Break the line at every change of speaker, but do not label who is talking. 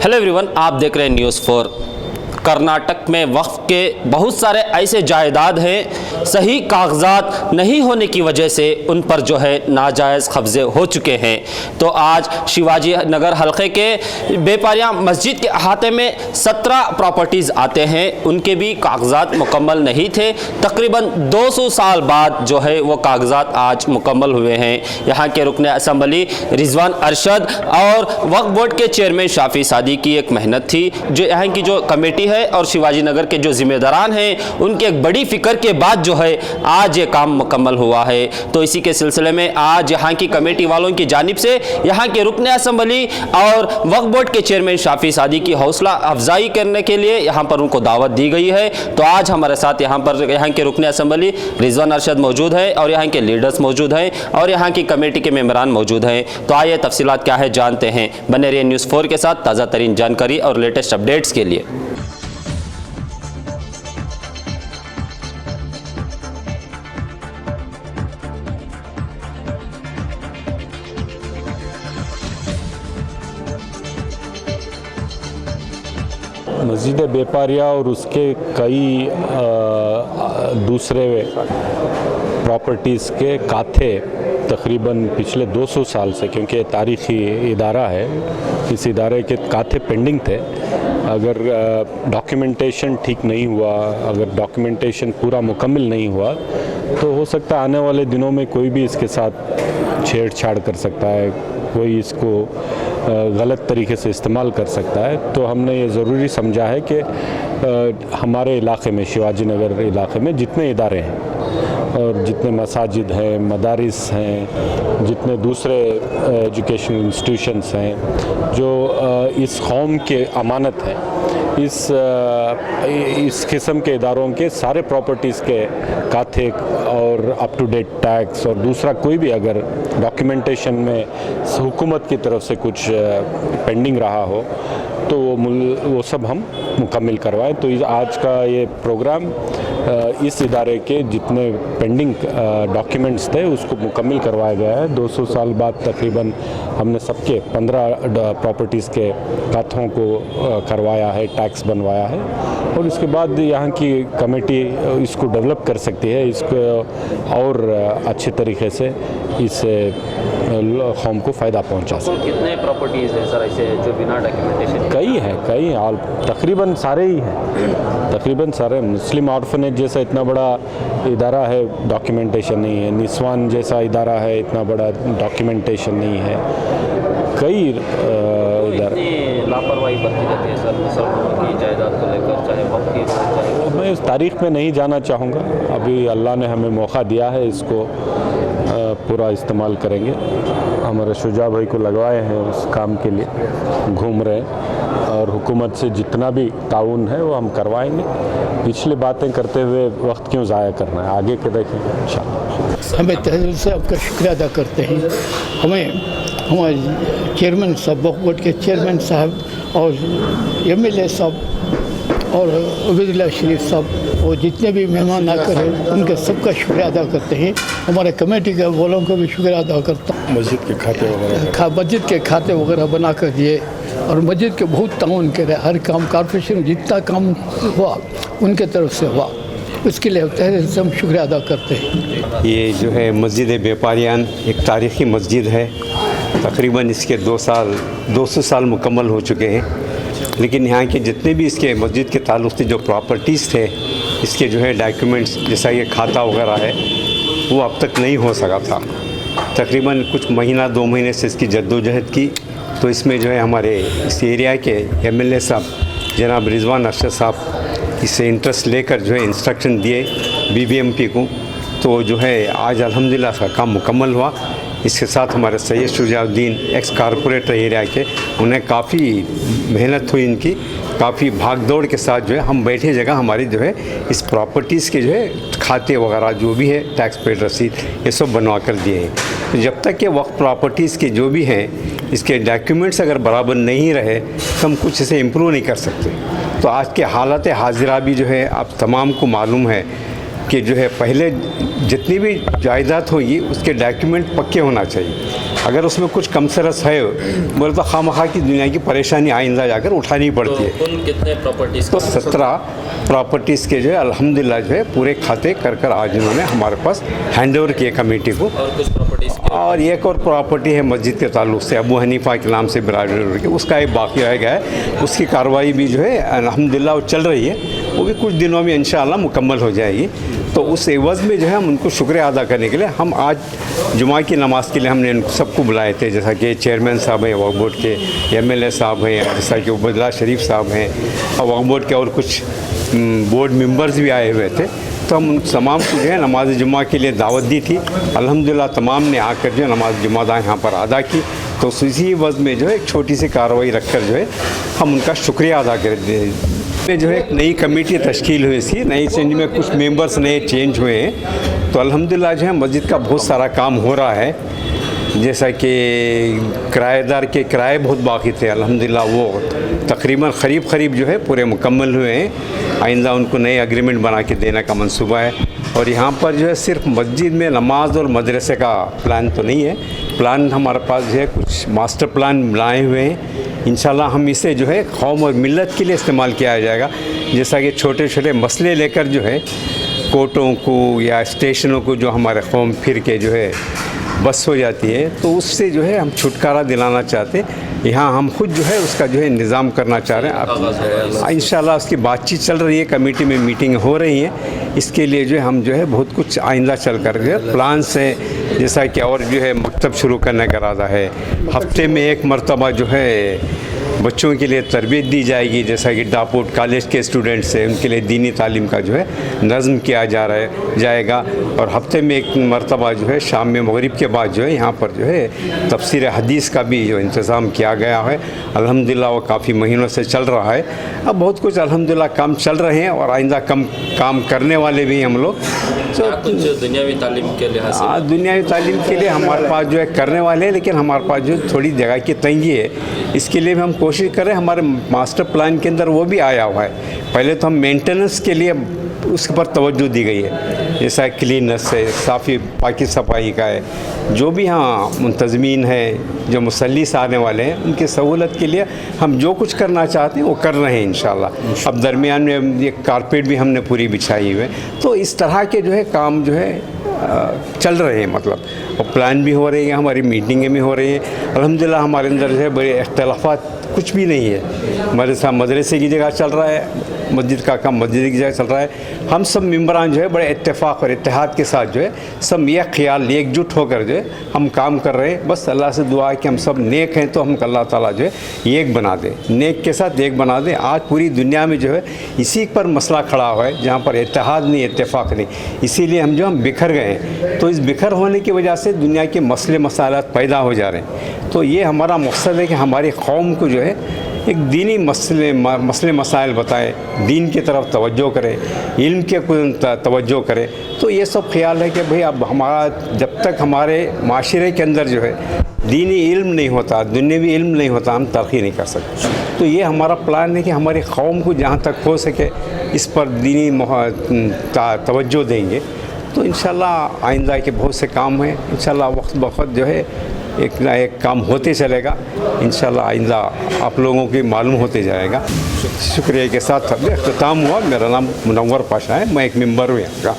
Hello everyone, आप देख रहे हैं न्यूज़ 4। कर्नाटक में वक्फ के बहुत सारे ऐसे जायदाद हैं, सही कागजात नहीं होने की वजह से उन पर जो है नाजायज़ कब्ज़े हो चुके हैं। तो आज शिवाजी नगर हलके के बेपारिया मस्जिद के अहाते में 17 प्रॉपर्टीज़ आते हैं, उनके भी कागजात मुकम्मल नहीं थे। तकरीबन 200 साल बाद जो है वो कागजात आज मुकम्मल हुए हैं। यहाँ के रुकन असम्बली रिजवान अरशद और वक्फ बोर्ड के चेयरमैन शाफी सादी की एक मेहनत थी, जो यहाँ की जो कमेटी है और शिवाजी नगर के जो जिम्मेदारान हैं उनके एक बड़ी फिक्र के बाद जो है आज ये काम मुकम्मल हुआ है। तो इसी के सिलसिले में आज यहाँ की कमेटी वालों की जानिब से यहाँ के रुकन असम्बली और वक्फ बोर्ड के चेयरमैन शाफी सादी की हौसला अफजाई करने के लिए यहाँ पर उनको दावत दी गई है। तो आज हमारे साथ यहाँ के रुकन असम्बली रिजवान अरशद मौजूद है और यहाँ के लीडर्स मौजूद हैं और यहाँ की कमेटी के मेंबरान मौजूद हैं। तो आइए तफसीलात क्या है जानते हैं। बने रहिए न्यूज़ 4 के साथ ताज़ा तरीन जानकारी और लेटेस्ट अपडेट्स के लिए।
मस्जिद बेपारिया और उसके कई दूसरे प्रॉपर्टीज़ के काथे तकरीबन पिछले 200 साल से, क्योंकि तारीख़ी इदारा है, इस इदारे के काथे पेंडिंग थे। अगर डॉक्यूमेंटेशन ठीक नहीं हुआ, अगर डॉक्यूमेंटेशन पूरा मुकम्मल नहीं हुआ, तो हो सकता है आने वाले दिनों में कोई भी इसके साथ छेड़छाड़ कर सकता है, कोई इसको गलत तरीके से इस्तेमाल कर सकता है। तो हमने ये ज़रूरी समझा है कि हमारे इलाके में, शिवाजी नगर इलाके में जितने इदारे हैं और जितने मसाजिद हैं, मदारिस हैं, जितने दूसरे एजुकेशनल इंस्टीट्यूशंस हैं जो इस कौम के अमानत हैं, इस किस्म के इदारों के सारे प्रॉपर्टीज़ के काथे और अप टू डेट टैक्स और दूसरा कोई भी अगर डॉक्यूमेंटेशन में हुकूमत की तरफ से कुछ पेंडिंग रहा हो तो वो सब हम मुकम्मल करवाएं। तो आज का ये प्रोग्राम इस इदारे के जितने पेंडिंग डॉक्यूमेंट्स थे उसको मुकम्मल करवाया गया है। 200 साल बाद तकरीबन हमने सबके 15 प्रॉपर्टीज़ के काथों को करवाया है, टैक्स बनवाया है और इसके बाद यहाँ की कमेटी इसको डेवलप कर सकती है, इसको और अच्छे तरीके से इस कौम को फ़ायदा पहुँचा सकते।
कितने प्रॉपर्टीज़ हैं सर ऐसे जो बिना डॉक्यूमेंटेशन? कई
ऑल तकरीबन सारे ही हैं, तकरीबन सारे। मुस्लिम ऑर्फनेज जैसा इतना बड़ा इदारा है, डॉक्यूमेंटेशन नहीं है। निस्वान जैसा इदारा है, इतना बड़ा डॉक्यूमेंटेशन नहीं है। कई
लापरवाही बरती जाती है सर मुसलमानों की जायदाद को लेकर, चाहे वक्त की चाहे।
मैं इस तारीख़ में नहीं जाना चाहूँगा। अभी अल्लाह ने हमें मौका दिया है, इसको पूरा इस्तेमाल करेंगे। हमारे शुजा भाई को लगवाए हैं उस काम के लिए, घूम रहे हैं और हुकूमत से जितना भी ताउन है वो हम करवाएंगे। पिछली बातें करते हुए वक्त क्यों ज़ाया करना है, आगे के देखेंगे इंशाअल्लाह।
हमें तहे दिल से आपका शुक्रिया अदा करते हैं। हमारे चेयरमैन साहब, वक्फ बोर्ड के चेयरमैन साहब और MLA साहब और उबैदुल्लाह शरीफ साहब और जितने भी मेहमान आकर हैं उनके सबका शुक्रिया अदा करते हैं। हमारे कमेटी के वालों को भी शुक्रिया अदा करता हूँ।
मस्जिद के खाते वगैरह
बना कर दिए और मस्जिद के बहुत ताउन करे, हर काम कॉर्पोरेशन जितना काम हुआ उनके तरफ से हुआ, उसके लिए तहे दिल से हम शुक्रिया अदा करते हैं।
ये जो है मस्जिद बेपारियान एक तारीख़ी मस्जिद है। तकरीबन इसके 200 साल मुकम्मल हो चुके हैं, लेकिन यहाँ के जितने भी इसके मस्जिद के ताल्लुक़ से जो प्रॉपर्टीज़ थे, इसके जो है डॉक्यूमेंट्स जैसा ये खाता वगैरह है वो अब तक नहीं हो सका था। तकरीबन कुछ महीना 2 महीने से इसकी जद्दोजहद की, तो इसमें जो है हमारे इस एरिया के MLA साहब जनाब रिजवान अरशद साहब इससे इंटरेस्ट लेकर जो है इंस्ट्रक्शन दिए BBMP को, तो जो है आज अल्हम्दुलिल्लाह का काम मुकम्मल हुआ। इसके साथ हमारे Syed Shujauddin x corporator area के, उन्हें काफ़ी मेहनत हुई, इनकी काफ़ी भाग दौड़ के साथ जो है हम बैठे जगह हमारी जो है इस प्रॉपर्टीज़ के जो है खाते वगैरह जो भी है, टैक्स पेड रसीद, ये सब बनवा कर दिए हैं। तो जब तक कि वक्त प्रॉपर्टीज़ के जो भी हैं इसके डॉक्यूमेंट्स अगर बराबर नहीं रहे तो हम कुछ इसे इम्प्रूव नहीं कर सकते। तो आज के हालत हाजिरा भी जो है आप तमाम को मालूम है कि जो है पहले जितनी भी जायदाद होगी उसके डॉक्यूमेंट पक्के होना चाहिए। अगर उसमें कुछ कमसरस है बोले तो खामखा की दुनिया की परेशानी आइंदा जाकर उठानी पड़ती है।
कुल कितने प्रॉपर्टीज़
तो 17 प्रॉपर्टीज़ के जो है अल्हम्दुलिल्लाह जो है पूरे खाते कर आज उन्होंने हमारे पास हैंड ओवर किए कमेटी को।
और कुछ प्रॉपर्टीज़
और एक और प्रॉपर्टी है मस्जिद के ताल्लुक से अबू हनीफा के नाम से बिरादरी की, उसका एक बाकी रह गया है। उसकी कार्रवाई भी जो है अल्हम्दुलिल्लाह वो चल रही है, वो भी कुछ दिनों में इंशाअल्लाह मुकम्मल हो जाएगी। तो उस एवज़ में जो है हम उनको शुक्रिया अदा करने के लिए हम आज जुमा की नमाज़ के लिए हमने इन सबको बुलाए थे, जैसा कि चेयरमैन साहब हैं वक्फ बोर्ड के, MLA साहब हैं, जैसा कि उबैदुल्लाह शरीफ साहब हैं, और वक्फ बोर्ड के और कुछ बोर्ड मेंबर्स भी आए हुए थे। तो हम उन तमाम को जो है नमाज जुमा के लिए दावत दी थी। अल्हम्दुलिल्लाह तमाम ने आकर जो है नमाज जुमा यहाँ पर अदा की। तो इसी वज़ में जो है एक छोटी सी कार्रवाई रखकर जो है हम उनका शुक्रिया अदा कर दें। जो है एक नई कमेटी तश्कील हुई थी, नई चेंज में कुछ मेंबर्स नए चेंज हुए हैं। तो अल्हम्दुलिल्लाह जो है मस्जिद का बहुत सारा काम हो रहा है, जैसा कि किराएदार के किराए बहुत बाकी थे, अल्हम्दुलिल्लाह वो तकरीबन करीब जो है पूरे मुकम्मल हुए हैं। आइंदा उनको नए एग्रीमेंट बना के देने का मंसूबा है। और यहाँ पर जो है सिर्फ मस्जिद में नमाज और मदरसे का प्लान तो नहीं है, प्लान हमारे पास जो है कुछ मास्टर प्लान बनाए हुए हैं। इंशाल्लाह हम इसे जो है कौम और मिल्लत के लिए इस्तेमाल किया जाएगा। जैसा कि छोटे छोटे मसले लेकर जो है कोर्टों को या स्टेशनों को जो हमारे कौम फिर के जो है बस हो जाती है, तो उससे जो है हम छुटकारा दिलाना चाहते हैं। यहाँ हम खुद जो है उसका जो है निज़ाम करना चाह रहे हैं। इंशाल्लाह उसकी बातचीत चल रही है, कमेटी में मीटिंग हो रही है। इसके लिए जो है हम जो है बहुत कुछ आइंदा चल कर जो है प्लान से, जैसा कि और जो है मकतब शुरू करने का इरादा है। हफ्ते में एक मरतबा जो है बच्चों के लिए तरबियत दी जाएगी, जैसा कि डापोट कॉलेज के स्टूडेंट्स हैं उनके लिए दीनी तालीम का जो है नज़्म किया जाएगा। और हफ्ते में एक मरतबा जो है शाम में मगरिब के बाद जो है यहाँ पर जो है तफसीर हदीस का भी जो इंतज़ाम किया गया है। अल्हम्दुलिल्लाह वो काफ़ी महीनों से चल रहा है। अब बहुत कुछ अल्हम्दुलिल्लाह काम चल रहे हैं और आइंदा काम करने वाले भी हम लोग। तो
कुछ दुनियावी तालीम के लिहाज से
दुनियावी तालीम के लिए हमारे पास जो है करने वाले हैं, लेकिन हमारे पास जो थोड़ी जगह की तंगी है, इसके लिए भी हम कोशिश कर रहे हैं। हमारे मास्टर प्लान के अंदर वो भी आया हुआ है। पहले तो हम मेंटेनेंस के लिए उसके पर तवज्जो दी गई है, जैसा क्लीननेस है, साफ़ी पाकी सफाई का है, जो भी यहाँ मुंतज़मीन है, जो मुसल्लिस आने वाले हैं उनकी सहूलत के लिए हम जो कुछ करना चाहते हैं वो कर रहे हैं इंशाल्लाह। अब दरमियान में ये कारपेट भी हमने पूरी बिछाई हुई है। तो इस तरह के जो है काम जो है चल रहे हैं, मतलब और प्लान भी हो रही है, हमारी मीटिंगें भी हो रही हैं। अल्हम्दुलिल्लाह हमारे अंदर जो है बड़े इख्तलाफात कुछ भी नहीं है। हमारे साथ मदरसे की जगह चल रहा है, मस्जिद का काम मस्जिद की जगह चल रहा है। हम सब मेंबरान जो है बड़े इत्तेफाक और इत्तेहाद के साथ जो है सब ये ख्याल एकजुट होकर जो है हम काम कर रहे हैं। बस अल्लाह से दुआ है कि हम सब नेक हैं तो हम अल्लाह ताला जो है एक बना दे, नेक के साथ एक बना दे। आज पूरी दुनिया में जो है इसी पर मसला खड़ा हुआ है, जहाँ पर इत्तेहाद नहीं, इत्तेफाक नहीं, इसीलिए हम बिखर गए हैं। तो इस बिखर होने की वजह से दुनिया के मसले मसाइलात पैदा हो जा रहे हैं। तो ये हमारा मकसद है कि हमारी कौम को जो है एक दीनी मसले मसाइल बताए, दीन की तरफ तवज्जो करें, इल्म के तवज्जो करें। तो ये सब ख्याल है कि भाई अब हमारा जब तक हमारे माशरे के अंदर जो है दीनी इल्म नहीं होता, दुनियावी इल्म नहीं होता, हम तरक्की नहीं कर सकते। तो ये हमारा प्लान है कि हमारी कौम को जहाँ तक हो सके इस पर दीनी तवज्जो देंगे। तो इंशाल्लाह आइंदा के बहुत से काम हैं, इंशाल्लाह वक्त बवक्त जो है एक ना एक काम होते चलेगा। इंशाल्लाह आइंदा आप लोगों की मालूम होते जाएगा। शुक्रिया के साथ अख्ताम हुआ। मेरा नाम मुनव्वर पाशा है, मैं एक मेंबर हूँ यहाँ का।